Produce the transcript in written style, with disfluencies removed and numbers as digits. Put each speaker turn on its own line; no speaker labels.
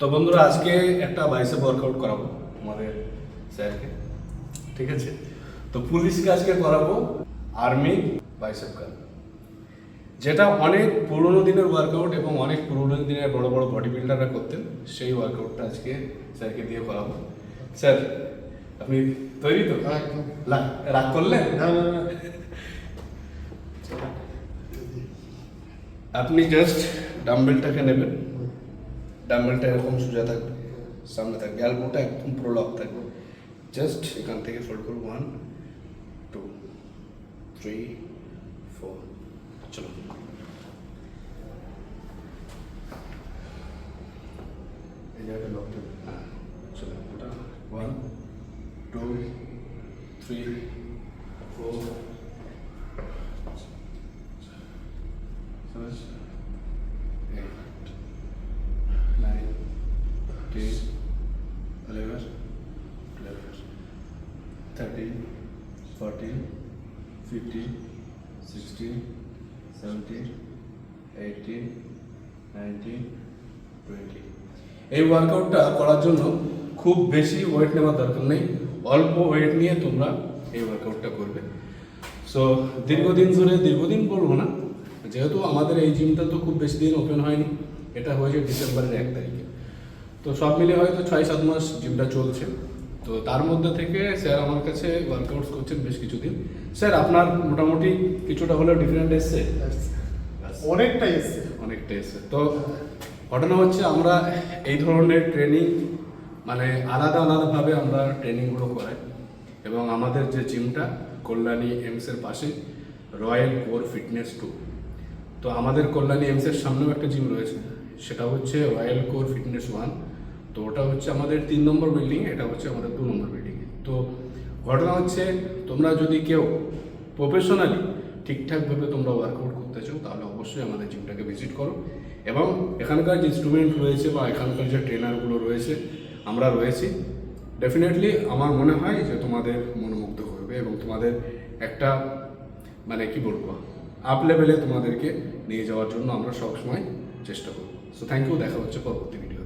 তো বন্ধুরা আজকে একটা বাইসেপ ওয়ার্কআউট করাবো আমাদের স্যারকে, ঠিক আছে? তো পুলিশকে আজকে করাবো আর্মি বাইসেপ কার্ল, যেটা অনেক পুরোনো দিনের ওয়ার্কআউট এবং অনেক পুরোনো দিনের বড় বড় বডি বিল্ডাররা করতেন। সেই ওয়ার্কআউটটা আজকে স্যারকে দিয়ে করাবো। স্যার আপনি তৈরি তো? রাগ করলেন? আপনি জাস্ট ডাম্বেলটাকে নেবেন, ডাম্বেলটা এরকম সোজা থাকবে, সামনে থাকবে, এলবোটা একদম পুরো লক থাকবে। জাস্ট এখান থেকে ফোল্ড করবো 1 2 3 4। চলো এই জায়গাটা লক থাকবে। হ্যাঁ চলো, ওটা 1 2 3 4 7 8 9 10 11 12 13 14 15 16 17 18 19 20। এই ওয়ার্কআউটটা করার জন্য খুব বেশি ওয়েট নেওয়ার দরকার নেই, অল্প ওয়েট নিয়ে তোমরা এই ওয়ার্কআউটটা করবে। সো দীর্ঘদিন বলবো না, যেহেতু আমাদের এই জিমটা তো খুব বেশি দিন ওপেন হয়নি, এটা হয়েছে ডিসেম্বরের 1 তারিখে। তো সব মিলে হয়তো 6-7 মাস জিমটা চলছে। তো তার মধ্যে থেকে স্যার আমার কাছে ওয়ার্কআউটস করছেন বেশ কিছুদিন। স্যার আপনার মোটামুটি কিছুটা হলেও ডিফারেন্ট এসছে?
অনেকটাই এসছে।
তো ঘটনা হচ্ছে আমরা এই ধরনের ট্রেনিং মানে আলাদাভাবে আমরা ট্রেনিংগুলো করাই, এবং আমাদের যে জিমটা কল্যাণী এমসের পাশে রয়্যাল কোর ফিটনেস 2। তো আমাদের কল্যাণী এমসের সামনেও একটা জিম রয়েছে, সেটা হচ্ছে রয়্যাল কোর ফিটনেস 1। তো ওটা হচ্ছে আমাদের 3 নম্বর বিল্ডিং, এটা হচ্ছে আমাদের 2 নম্বর বিল্ডিং। তো ঘটনা হচ্ছে তোমরা যদি কেউ প্রফেশনালি ঠিকঠাকভাবে তোমরা ওয়ার্কআউট করতে চাও, তাহলে অবশ্যই আমাদের জিমটাকে ভিজিট করো। এবং এখানকার যে ইনস্ট্রুমেন্ট রয়েছে বা এখানকার যে ট্রেনারগুলো রয়েছে, আমরা রয়েছি, ডেফিনেটলি আমার মনে হয় যে তোমাদের মনোমুগ্ধ করবে এবং তোমাদের একটা মানে কি বলবো আপ লেভেলে তোমাদেরকে নিয়ে যাওয়ার জন্য আমরা সবসময় চেষ্টা করব। সো থ্যাংক ইউ, দেখা হচ্ছে পরবর্তী ভিডিও।